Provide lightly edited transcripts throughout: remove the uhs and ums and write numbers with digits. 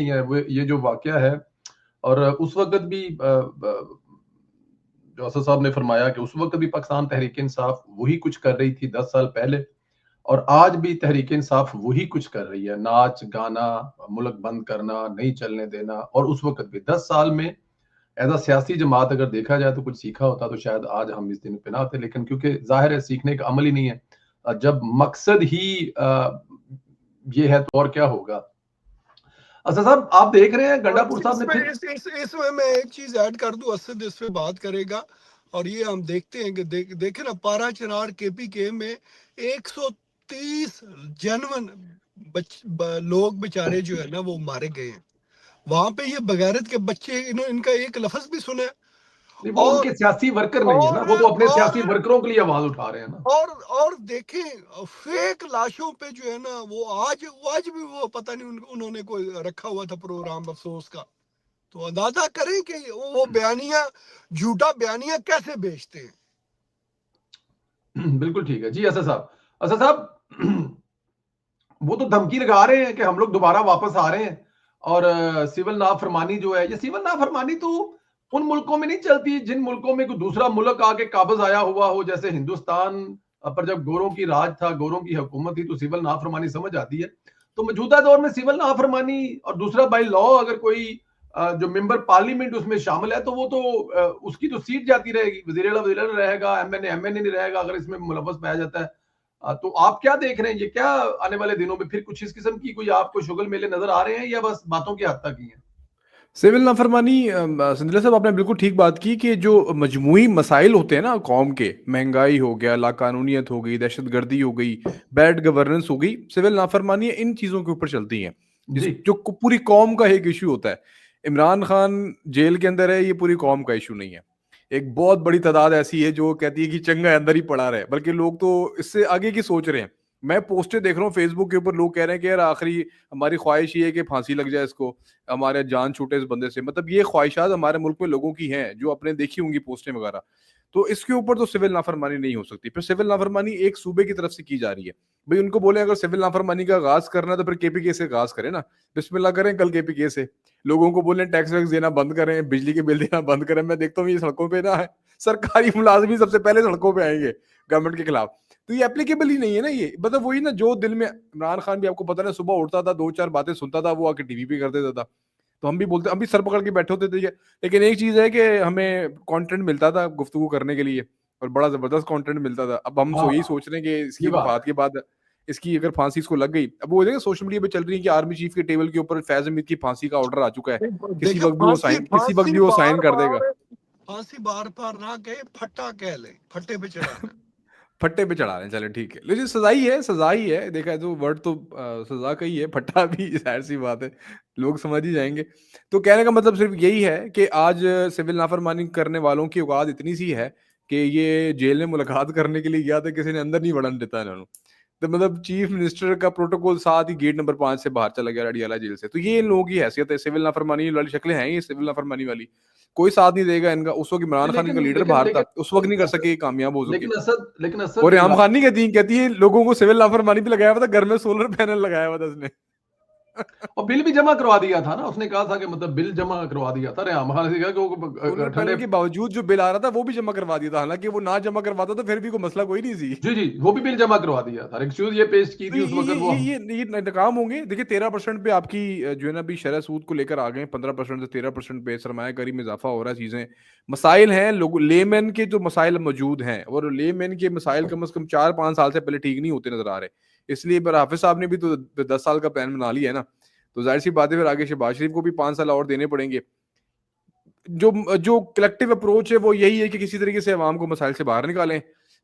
नहीं है वो ये जो वाकया है। और उस वक्त भी जो असद साहब ने फरमाया कि उस वक्त भी पाकिस्तान तहरीक इंसाफ वही कुछ कर रही थी 10 साल पहले, और आज भी तहरीक इंसाफ वही कुछ कर रही है, नाच गाना, मुल्क बंद करना, नहीं चलने देना। और उस वक्त भी 10 साल में एज अ सियासी जमात अगर देखा जाए तो कुछ सीखा होता तो शायद आज हम इस दिन पे ना आते, लेकिन क्योंकि जाहिर है सीखने का अमल ही नहीं है। जब मकसद ही ये है तो और क्या होगा। अच्छा साहब, आप देख रहे हैं गंडापुर साहब ने फिर इसमें मैं एक चीज ऐड कर दूं, असद इस पे बात करेगा। और ये हम देखते हैं कि देखे ना, पारा चिनार केपीके में 130 जनवन लोग बेचारे जो है ना वो मारे गए हैं। वहां पे ये बगैरत के बच्चे, इनका एक लफ्ज भी सुने। वो और उनके सियासी वर्कर नहीं है ना, वो तो अपने सियासी वर्करों के लिए आवाज उठा रहे हैं ना। और देखें फेक लाशों पे जो है ना वो आज भी वो पता नहीं उन्होंने कोई रखा हुआ था प्रोग्राम अफसोस का। तो अंदाजा करें कि वो बयानिया, झूठा बयानिया कैसे बेचते हैं। बिल्कुल ठीक है जी असद साहब। असद साहब वो तो धमकी लगा रहे हैं कि हम लोग दोबारा वापस आ रहे हैं, और सिविल नाफरमानी जो है, ये सिविल नाफरमानी तो उन मुल्कों में नहीं चलती जिन मुल्कों में कोई दूसरा मुल्क आके काबज आया हुआ हो। जैसे हिंदुस्तान पर जब गोरों की राज था, गोरों की हुकूमत थी, तो सिविल नाफरमानी समझ आती है। तो मौजूदा दौर में सिविल नाफरमानी और दूसरा बाई लॉ अगर कोई जो मेंबर पार्लियामेंट उसमें शामिल है तो वो तो उसकी तो सीट जाती रहेगी, वजीर रहेगा, एमएनए नहीं रहेगा अगर इसमें मुलव्वस पाया जाता है। तो आप क्या देख रहे हैं, ये क्या आने वाले दिनों में फिर कुछ इस किस्म की कोई आपको शुगल मेले नजर आ रहे हैं, या बस बातों की हद तक ही है? सिविल नाफरमानी, संदिला साहब आपने बिल्कुल ठीक बात की कि जो मजमूई मसाइल होते हैं ना कौम के, महंगाई हो गया, लाकानूनियत हो गई, दहशतगर्दी हो गई, बैड गवर्नेंस हो गई, सिविल नाफरमानी इन चीज़ों के ऊपर चलती हैं। जिस जी जो पूरी कौम का एक इशू होता है। इमरान खान जेल के अंदर है, ये पूरी कौम का इशू नहीं है। एक बहुत बड़ी तादाद ऐसी है जो कहती है कि चंगा अंदर ही पड़ा रहे, बल्कि लोग तो इससे आगे की सोच रहे हैं। मैं पोस्टें देख रहा हूँ फेसबुक के ऊपर, लोग कह रहे हैं कि यार आखिरी हमारी ख्वाहिश ये है कि फांसी लग जाए इसको, हमारे जान छूटे इस बंदे से। मतलब ये ख्वाहिशात हमारे मुल्क में लोगों की हैं जो आपने देखी होंगी पोस्टें वगैरह। तो इसके ऊपर तो सिविल नाफरमानी नहीं हो सकती। फिर सिविल नाफरमानी एक सूबे की तरफ से की जा रही है। भाई उनको बोले अगर सिविल नाफरमानी का आगाज करना है तो फिर केपीके से आगाज करें ना, बिस्मिल्लाह करें कल केपीके से। लोगों को बोले टैक्स वैक्स देना बंद करें, बिजली के बिल देना बंद करें। मैं देखता हूँ ये सड़कों पे ना है, सरकारी मुलाजमी सबसे पहले सड़कों पे आएंगे गवर्नमेंट के खिलाफ। तो ये एप्लीकेबल ही नहीं है ना। ये मतलब वही ना, जो दिल में इमरान खान भी आपको पता ना, सुबह उठता था, दो चार बातें सुनता था, वो आके टीवी पे कर देता था। तो हम भी बोलते, हम भी सर पकड़ के बैठे होते थे। लेकिन एक चीज है कि हमें कंटेंट मिलता था गुफ्तगू करने के लिए, और बड़ा जबरदस्त कंटेंट मिलता था। अब हम हाँ, यही सोच रहे हैं कि ये इसकी बात वफात के बाद इसकी अगर फांसी इसको लग गई, अब वो देखिए सोशल मीडिया पे चल रही है कि आर्मी चीफ के टेबल के ऊपर फैज हमीद की फांसी का ऑर्डर आ चुका है। किसी देखिए वक्त भी वो साइन बार कर देगा। बार फांसी बार बार ना कहे, फट्टा कह ले, फट्टे पे चढ़ाना। फट्टे पे चढ़ा रहे हैं, चले ठीक है, लेकिन सजा ही है, सजा ही है। देखा है तो वर्ड तो सजा का ही है, फट्टा भी जाहिर सी बात है, लोग समझ ही जाएंगे। तो कहने का मतलब सिर्फ यही है कि आज सिविल नाफरमानी करने वालों की औकात इतनी सी है कि ये जेल में मुलाकात करने के लिए गया था, किसी ने अंदर नहीं बढ़ने देता इन्होंने। तो मतलब चीफ मिनिस्टर का प्रोटोकॉल साथ ही गेट नंबर 5 से बाहर चला गया अडियाला जेल से। तो ये इन लोगों की हैसियत है, सिविल नाफरमानी वाली शक्लें हैं ये सिविल नाफरमानी वाली। कोई साथ नहीं देगा इनका। उस वक्त इमरान खान लेकिन इनका लीडर लेकिन बाहर था, लेकिन उस वक्त नहीं कर सके कामयाब हो सके। लेकिन और असद रेहाम खान नहीं कहती है लोगों को सिविल नाफरमानी पे लगाया हुआ था, घर में सोलर पैनल लगाया हुआ था उसने। और बिल भी जमा करवा दिया था ना, उसने कहा था कि मतलब बिल जमा करवा दिया था रेहाम खान से, कहा कि वो सोलर ठंडे। पैनल के बावजूद जो बिल आ रहा था वो भी जमा करवा दिया था। हालांकि वो ना जमा करवाता तो फिर भी कोई मसला कोई नहीं सी। जी जी, वो भी बिल जमा करवा दिया था, एक्सक्यूज ये पेश की तो थी उस वक्त वो। ये नाकाम होंगे। देखिए 13% पे आपकी जो है ना अभी शरह सूद को लेकर आ गए, 15% से 13% पे सरमायाकारी में इजाफा हो रहा है। चीजें मसाइल हैं, लोग लेमैन के जो मसाइल मौजूद हैं, और लेमैन के मसाइल कम से कम 4-5 साल से पहले ठीक नहीं होते नजर आ रहे। इसलिए पर हाफिज साहब ने भी तो 10 साल का प्लान बना लिया है ना। तो जाहिर सी बात है फिर आगे शहबाज शरीफ को भी 5 साल और देने पड़ेंगे। जो जो कलेक्टिव अप्रोच है वो यही है कि किसी तरीके से अवाम को मसाइल से बाहर निकालें,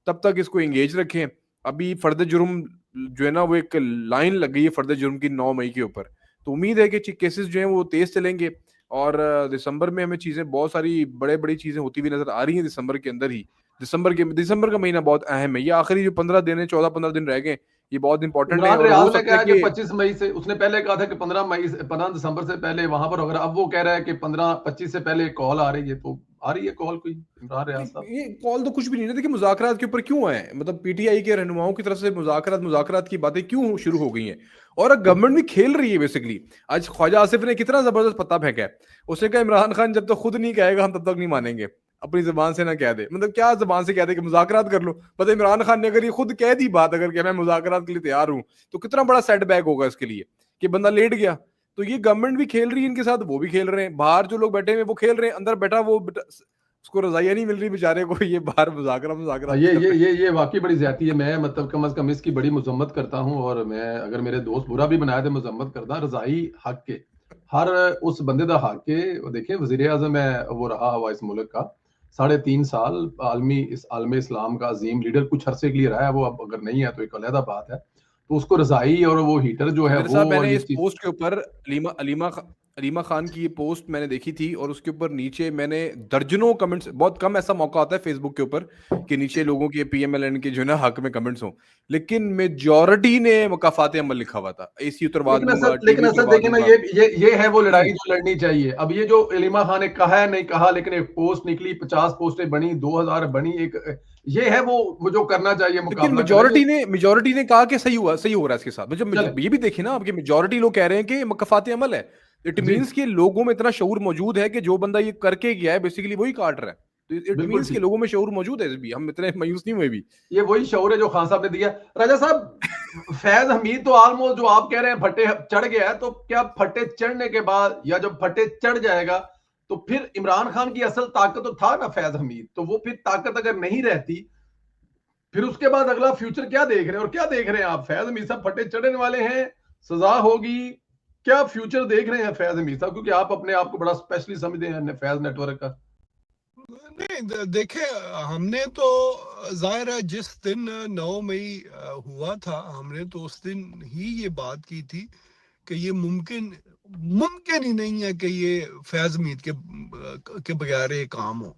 तब तक इसको एंगेज रखें। अभी फर्द जुर्म जो है ना वो एक लाइन लग गई है फर्द जुर्म की 9 मई के ऊपर। तो उम्मीद है कि केसेस जो हैं वो तेज चलेंगे, और दिसंबर में हमें चीजें बहुत सारी बड़े बड़ी चीजें होती हुई नजर आ रही हैं दिसंबर के अंदर ही। दिसंबर का महीना बहुत अहम है। ये आखिरी जो 15 दिन है, 14-15 दिन रह गए, ये बहुत इंपॉर्टेंट है। इमरान और हो रियाज ने सकता कहा है है कि कि 25 मई से, उसने पहले कहा था कि 15 दिसंबर से पहले वहां पर होगा। अब वो कह रहा है कि 25 से पहले कॉल आ रही है। तो आ रही है कॉल कोई इमरान रियाज साहब? ये कॉल तो कुछ भी नहीं है। देखिए मुज़ाकरात के ऊपर क्यों आए, मतलब पीटीआई के रहनुमाओं की तरफ से मुज़ाकरात की बातें क्यों शुरू हो गई हैं। और गवर्नमेंट भी खेल रही है बेसिकली। आज ख्वाजा आसिफ ने कितना जबरदस्त पत्ता फेंका है, उसने कहा इमरान खान जब तक खुद नहीं कहेगा हम तब तक नहीं मानेंगे, अपनी जबान से ना कह दे। मतलब क्या जबान से कह दे कि मुज़ाकरात कर लो, पता इमरान खान ने अगर ये खुद कह दी बात, अगर मैं मुज़ाकरात के लिए तैयार हूं, तो कितना बड़ा सेटबैक होगा इसके लिए कि बंदा लेट गया। तो ये गवर्नमेंट भी खेल रही है इनके साथ, वो भी खेल रहे हैं, बाहर जो लोग बैठे हुए वो खेल रहे हैं, अंदर बैठा वो उसको रजाइयां नहीं मिल रही बेचारे को, ये बाहर मुज़ाकरात ये कर ये रहे हैं। ये ये वाकई बड़ी ज्यादती है। मैं मतलब कम अज कम इसकी बड़ी मजम्मत करता हूँ, और मैं अगर मेरे दोस्त बुरा भी बनाया तो मजम्मत करता रजाई हक के, हर उस बंदे दा हक के। देखिए वजीर आजम है, वो रहा हुआ इस मुल्क का 3.5 साल, आलमी इस्लाम का अजीम लीडर कुछ अरसे के लिए रहा है वो, अब अगर नहीं है तो एक अलहदा बात है। तो उसको रजाई और वो हीटर जो है मेरे वो, साहब और मैंने ये इस चीज पोस्ट के ऊपर अलीमा खान की ये पोस्ट मैंने देखी थी, और उसके ऊपर नीचे मैंने दर्जनों कमेंट्स, बहुत कम ऐसा मौका आता है फेसबुक के ऊपर कि नीचे लोगों के PMLN के जो है ना हक में कमेंट्स हों, लेकिन मेजॉरिटी ने मुकाफात अमल लिखा हुआ था, AC उतरवा दूंगा, लेकिन TV असद उतरवा देखिए ना, दूंगा। ये है वो लड़ाई जो लड़नी चाहिए। अब ये जो इलिमा खान ने कहा है नहीं कहा, लेकिन एक पोस्ट निकली, 50 पोस्टें बनी, 2000 बनी, एक ये है वो जो करना चाहिए, लेकिन मुकाबला करना चाहिए। मेजॉरिटी ने कहा कि सही हो रहा है इसके साथ। चले मतलब ये भी देखिए ना, आपकी मेजॉरिटी लोग कह रहे हैं कि मुकफ़ात अमल है, इट जी, मींस कि लोगों में इतना शऊर मौजूद है कि जो बंदा ये करके गया है बेसिकली वही काट रहा है। तो इट बिल्कुल मींस कि ठीक। लोगों में शऊर मौजूद है भी, हम इतने मायूस नहीं हुए भी। ये वही शौर है जो खान साहब ने दिया। राजा साहब, फैज हमीद तो ऑलमोस्ट जो आप कह रहे हैं फट्टे चढ़ गया है, तो क्या फट्टे चढ़ने के बाद या जब फट्टे चढ़ जाएगा तो फिर इमरान खान की असल ताकत तो था ना फैज हमीद, तो वो फिर ताकत अगर नहीं रहती, फिर उसके बाद अगला फ्यूचर क्या देख रहे हैं? और क्या देख रहे हैं आप? फैज हमीद साहब फटे चढ़ने वाले हैं, सजा होगी, क्या फ्यूचर देख रहे हैं फैज हमीद साहब? क्योंकि आप अपने आप को बड़ा स्पेशली समझते हैं फैज नेटवर्क का। नहीं देखे, हमने तो जाहिर है जिस दिन 9 मई हुआ था, हमने तो उस दिन ही ये बात की थी कि ये मुमकिन ही नहीं है कि ये फैज मीत के बगैर ये काम हो।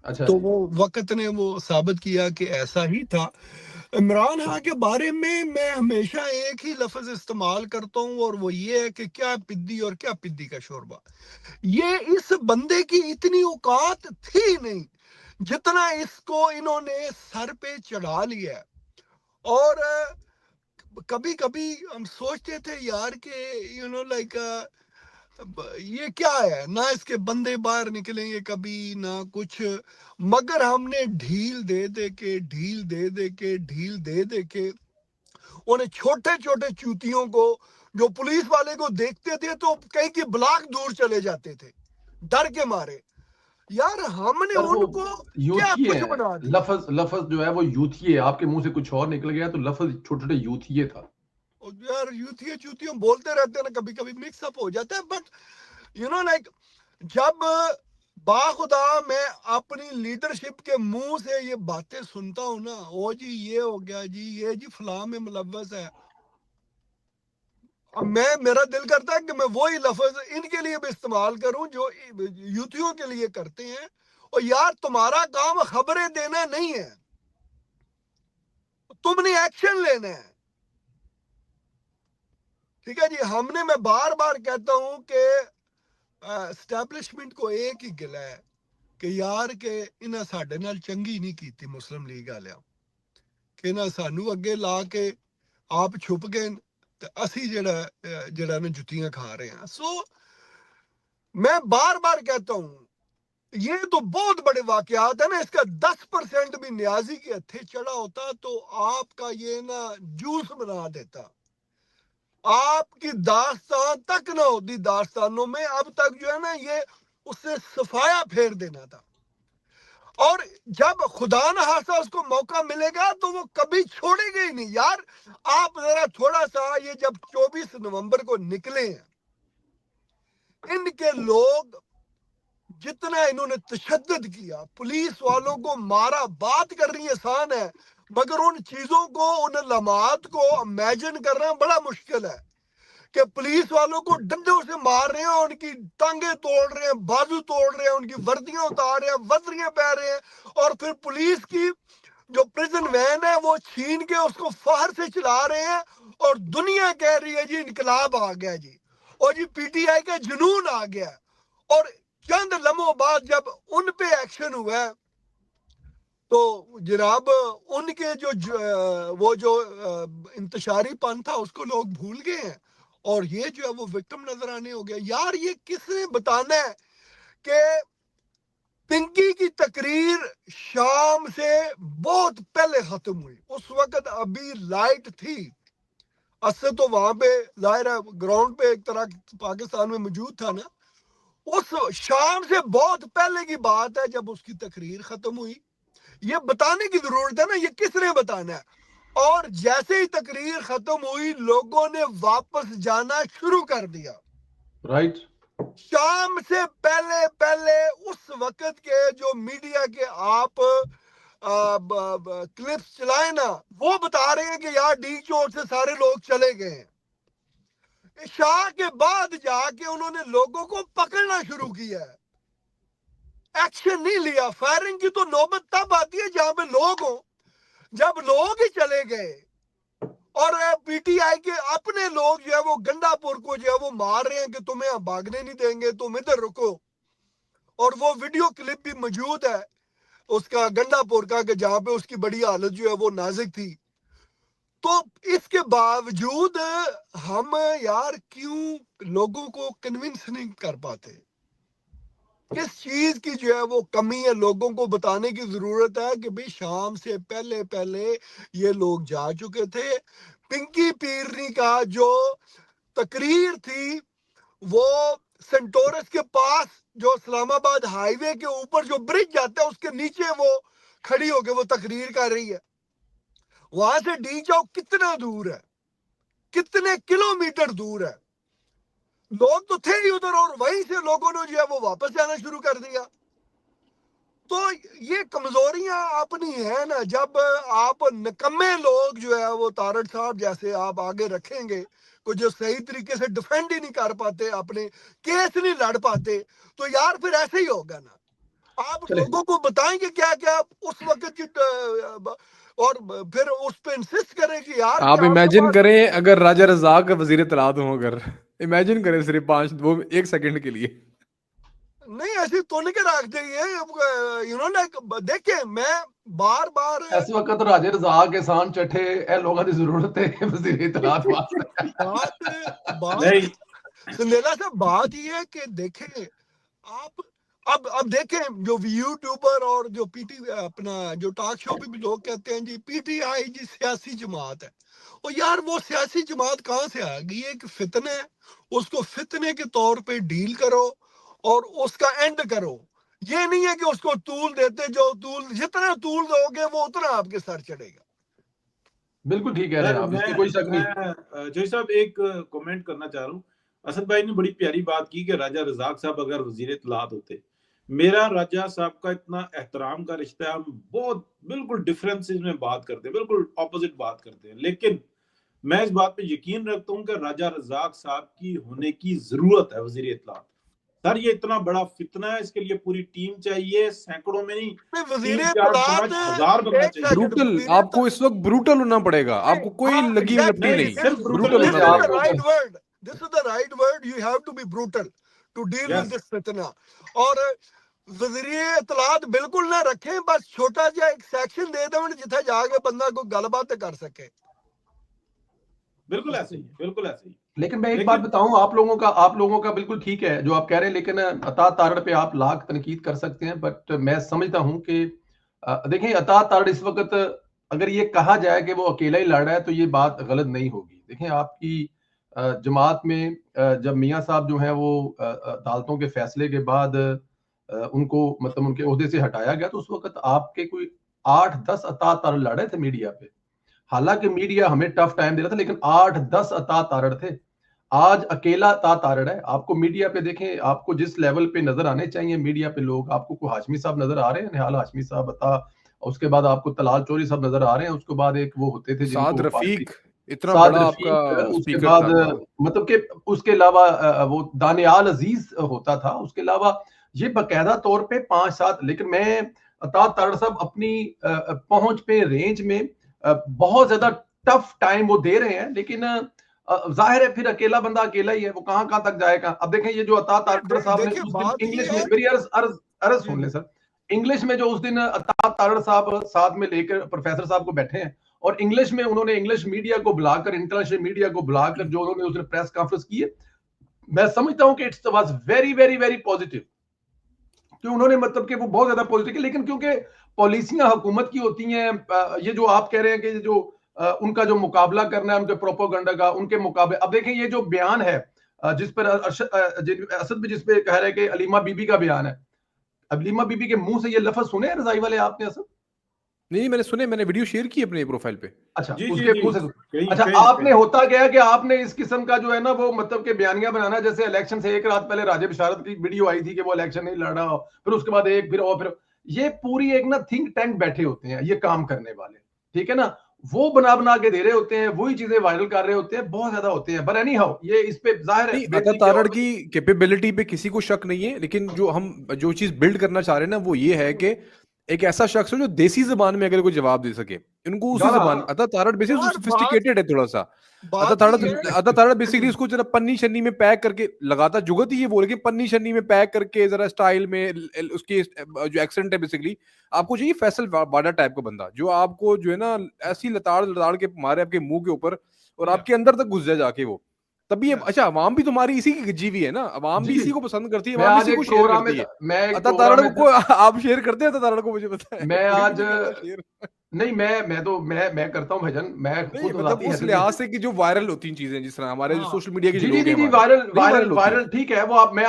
अच्छा तो जी। वो वक्त ने वो साबित किया कि ऐसा ही था। इमरान खान के बारे में मैं हमेशा एक ही लफ्ज इस्तेमाल करता हूँ, और वो ये है कि क्या पिद्दी और क्या पिद्दी का शोरबा। ये इस बंदे की इतनी औकात थी नहीं जितना इसको इन्होंने सर पे चढ़ा लिया। और कभी कभी हम सोचते थे यार कि लाइक ये क्या है ना, इसके बंदे बाहर निकलेंगे कभी ना कुछ। मगर हमने ढील दे के उन्हें छोटे छोटे चूतियों को, जो पुलिस वाले को देखते थे तो कहीं की ब्लॉक दूर चले जाते थे डर के मारे। यार हमने पर वो उनको क्या यूथिए कुछ हैं, बना दिया। लफज जो है वो यूथिए, आपके मुंह से कुछ और निकल गया तो लफज छोटे छोटे यूथिए था। और यार यूथिया चूतियों बोलते रहते हैं ना, कभी कभी मिक्सअप हो जाता है। बट लाइक जब बाखुदा मैं अपनी लीडरशिप के मुंह से ये बातें सुनता हूं ना, ओ जी ये हो गया जी, ये जी फलां में मुलव्वस है, अब मेरा दिल करता है कि मैं वही लफ्ज इनके लिए भी इस्तेमाल करूं जो यूथियों के लिए करते हैं। और यार तुम्हारा काम खबरें देना नहीं है, तुमने एक्शन लेना है। ठीक है जी। मैं बार बार कहता हूं कि एस्टैब्लिशमेंट को एक ही गिला है कि यार के इन्हें साडे नाल चंगी नहीं की मुस्लिम लीग वाले, कि ना सानू अगे ला के आप छुप गए ते असी जेड़ा ना जुतियां खा रहे हैं। सो मैं बार बार कहता हूं ये तो बहुत बड़े वाकयात है ना, इसका 10% भी न्याजी के हथे चढ़ा होता तो आपका ये ना जूस बना देता, आपकी दास्तान तक ना होती, दास्तानों में अब तक जो है ना ये उससे सफाया फेर देना था। और जब खुदा न खास्ता उसको मौका मिलेगा तो वो कभी छोड़ेगा ही नहीं। यार आप जरा थोड़ा सा ये जब 24 नवंबर को निकले हैं, इनके लोग जितना इन्होंने तशद्दुद किया, पुलिस वालों को मारा, बात करनी आसान है मगर उन चीजों को, उन लम्हात को इमेजिन करना बड़ा मुश्किल है कि पुलिस वालों को डंडों से मार रहे हैं, उनकी टांगे तोड़ रहे हैं, बाजू तोड़ रहे हैं, उनकी वर्दियां उतार रहे हैं, वजरियां पह रहे हैं, और फिर पुलिस की जो प्रिजन वैन है वो छीन के उसको फाहर से चला रहे हैं। और दुनिया कह रही है जी इनकलाब आ गया जी, और जी PTI का जुनून आ गया। और चंद लम्हों बाद जब उन पे एक्शन हुआ है तो जनाब उनके वो जो इंतशारीपन था उसको लोग भूल गए हैं, और ये जो है वो विक्टिम नजर आने हो गया। यार ये किसने बताना है कि पिंकी की तकरीर शाम से बहुत पहले खत्म हुई, उस वक्त अभी लाइट थी। असद तो वहां पे जाहिर है ग्राउंड पे एक तरह पाकिस्तान में मौजूद था ना, उस शाम से बहुत पहले की बात है जब उसकी तकरीर खत्म हुई। ये बताने की जरूरत है ना, ये किसने बताना है। और जैसे ही तकरीर खत्म हुई लोगों ने वापस जाना शुरू कर दिया। राइट। शाम से पहले पहले उस वक्त के जो मीडिया के आप क्लिप्स चलाए ना, वो बता रहे हैं कि यार डी चौक से सारे लोग चले गए हैं। शाह के बाद जाके उन्होंने लोगों को पकड़ना शुरू किया है, एक्शन नहीं लिया। फायरिंग की तो नौबत तब आती है जहां पे लोग हो, जब लोग ही चले गए और पीटीआई के अपने लोग जो है वो गंडापुर को जो है वो मार रहे हैं कि तुम्हें हम भागने नहीं देंगे, तुम इधर रुको। और वो वीडियो क्लिप भी मौजूद है उसका गंडापुर का, कि जहां पे उसकी बड़ी हालत जो है वो नाजुक थी। तो इसके बावजूद हम यार क्यों लोगों को कन्विंस नहीं कर पाते? किस चीज की जो है वो कमी है? लोगों को बताने की जरूरत है कि भाई शाम से पहले पहले ये लोग जा चुके थे। पिंकी पीरनी का जो तकरीर थी वो सेंटोरस के पास जो इस्लामाबाद हाईवे के ऊपर जो ब्रिज जाता है उसके नीचे वो खड़ी होकर वो तकरीर कर रही है। वहां से डी चौक कितना दूर है, कितने किलोमीटर दूर है। लोग तो थे ही उधर और वहीं से लोगों ने जो है वो वापस जाना शुरू कर दिया। तो ये कमजोरियां अपनी है ना, जब आप निकम्मे लोग जो है वो तारड़ साहब जैसे आप आगे रखेंगे को जो सही तरीके से डिफेंड ही नहीं कर पाते, अपने केस नहीं लड़ पाते, तो यार फिर ऐसे ही होगा ना। आप लोगों को बताएंगे क्या क्या उस वक्त की और फिर उस पे इंसिस्ट करें कि यार आप इमेजिन करें अगर राजा रज़ाक वजीर इत्तलात हो, अगर इमेजिन करें सिर्फ 1 सेकंड के लिए। नहीं ऐसी तोड़ के रख देंगे इन्होंने। देखिए मैं बार बार इस वक्त राजे रज़ाक के सान चट्ठे ए लोगों की जरूरत है वजीर इत्तलात वास्ते। बात संदेला साहब बात ये है कि देखें आप अब देखें जो यूट्यूबर और जो पीटी अपना जो टॉक शो पे भी लोग कहते हैं जी पीटीआई जी सियासी जमात है। और यार वो सियासी जमात कहाँ से आ गई? एक फितने है, उसको फितने के तौर पे डील करो और उसका एंड करो। ये नहीं है कि उसको तूल देते, जो तूल जितना तूल दोगे वो उतना आपके सर चढ़ेगा। बिल्कुल ठीक कह रहे हैं आप, इसकी कोई शक नहीं। जोई साहब एक कमेंट करना चाह रहा हूँ। असद भाई ने बड़ी प्यारी बात की कि राजा रज़ाक साहब अगर वजीर इत्तलात होते, मेरा राजा साहब का इतना एहतराम का रिश्ता है, हम बहुत बिल्कुल डिफरेंसेस में बात करते हैं, बिल्कुल ऑपोजिट बात करते हैं, लेकिन मैं इस बात पे यकीन रखता हूँ कि राजा रज़ाक साहब की होने की जरूरत है वजीर इत्तलात। सर ये इतना बड़ा फितना है, इसके लिए पूरी टीम चाहिए, सैकड़ों में नहीं, 3-4-5 बनना चाहिए। ब्रूटल, आपको इस वक्त ब्रूटल होना पड़ेगा, आपको कोई लगी लपटी नहीं, सिर्फ ब्रूटल होना पड़ेगा। This is the right word. You have to be brutal to deal with this फितना। और वज़ीर इत्तलात बिल्कुल ना रखें, बस छोटा सा एक सेक्शन दे दें जिथे जाके बंदा को गलबात कर सके। बिल्कुल ऐसे ही, बिल्कुल ऐसे ही। लेकिन मैं एक बात बताऊं, आप लोगों का बिल्कुल ठीक है जो आप कह रहे हैं, लेकिन अता तारड़ पे आप लाख तनकीद कर सकते हैं, बट मैं समझता हूं कि देखें अता तारड़ इस वक्त अगर ये कहा जाए कि वो अकेला ही लड़ रहा है तो ये बात गलत नहीं होगी। देखें आपकी जमात में जब मियां साहब जो हैं वो अदालतों के फैसले के बाद उनको मतलब उनके ओहदे से हटाया गया, तो उस वक्त आपके कोई 8-10 अता तारड़ लड़ रहे थे मीडिया पे। हालांकि मीडिया हमें टफ टाइम दे रहा था, लेकिन 8-10 अता तारड़ थे। आज अकेला अता तारड़ है। आपको मीडिया पे देखें, आपको जिस लेवल पे नजर आने चाहिए मीडिया पे लोग, आपको को हाशमी साहब नजर आ रहे हैं, निहाल हाशमी साहब अता, उसके बाद आपको तलाल चौधरी साहब नजर आ रहे हैं, उसके बाद एक वो होते थे साद रफीक, इतना साद बड़ा रफीक, आपका उसके बाद मतलब कि उसके अलावा वो दानियाल अजीज होता था, उसके अलावा ये बकायदा तौर पे 5-7। लेकिन मैं अता तारड़ साहब अपनी पहुंच पे रेंज में बहुत ज्यादा टफ टाइम वो दे रहे हैं, लेकिन जाहिर है फिर अकेला बंदा अकेला ही है, वो कहां तक जाएगा। अब देखें ये जो अता तारड़ साहब ने इंग्लिश में, मेरी अर्ज सुन ले सर, इंग्लिश में जो उस दिन अताब तारड़ साहब साथ में लेकर प्रोफेसर साहब को बैठे हैं और इंग्लिश में उन्होंने इंग्लिश मीडिया को बुलाकर, इंटरनेशनल मीडिया को बुलाकर जो उन्होंने उस दिन प्रेस कॉन्फ्रेंस की है, मैं समझता हूं कि it's was very very very positive, कि उन्होंने मतलब कि वो बहुत ज्यादा पॉजिटिव, लेकिन क्योंकि पॉलिसियां हुकूमत की होती हैं, ये जो आप कह रहे हैं कि जो उनका जो मुकाबला करना है उनके प्रोपोगंडा का, उनके मुकाबले, अब देखें ये जो बयान है जिस पर असद भी जिस पे कह रहे हैं कि अलीमा बीबी का बयान है, अलीमा बीबी के मुंह से ये लफ्ज सुने हैं रजाई वाले आपने असद? नहीं मैंने सुने, मैंने वीडियो शेयर की अपने प्रोफाइल पे। अच्छा, जी, उसके जी, मुंह से कहीं- अच्छा, कहीं- आपने कहीं। होता गया कि आपने इस किस्म का जो है ना वो मतलब के बयानिया बनाना, जैसे इलेक्शन से एक रात पहले राजे बिशारत की वीडियो आई थी कि वो इलेक्शन नहीं लड़ रहा, फिर उसके बाद एक फिर ये पूरी एक ना थिंक टैंक बैठे होते हैं ये काम करने वाले, ठीक है ना, वो बना के दे रहे होते हैं, वही चीजें वायरल कर रहे होते हैं, बहुत ज्यादा होते हैं। पर एनी हाउ ये इस पे जाहिर है नहीं, अता तारड़ की कैपेबिलिटी पे किसी को शक नहीं है, लेकिन जो चीज बिल्ड करना चाह रहे हैं ना वो ये है कि एक ऐसा शख्स हो जो देसी जबान में अगर कोई जवाब दे सके, इनको उसी जबान, अता तारड़ बेसिकली सोफिस्टिकेटेड है थोड़ा सा। अता तारड़ बेसिकली उसको जरा पन्नी शन्नी में पैक करके लगाता, जुगत ही ये बोले कि पन्नी शन्नी में पैक करके जरा स्टाइल में, उसकी जो एक्सेंट है बेसिकली आपको चाहिए फैसल बाडा टाइप का बंदा, जो आपको जो है ना ऐसी लताड़ के मारे आपके मुंह के ऊपर और आपके अंदर तक घुस जाए जाके वो, तभी अच्छा अवाम भी तुम्हारी इसी की जीवी है ना, अवाम भी इसी को पसंद करती है, अवाम इसी को शेयर करती है। अता तारड़ को आप शेयर करते हैं? अता तारड़ को मुझे पता है, मैं आज नहीं, मैं करता हूं भजन, मैं खुद मतलब उस लिहाज से कि जो वायरल होती हैं चीजें, जिस तरह हमारे जो सोशल मीडिया की जी, वायरल ठीक है वो, आप मैं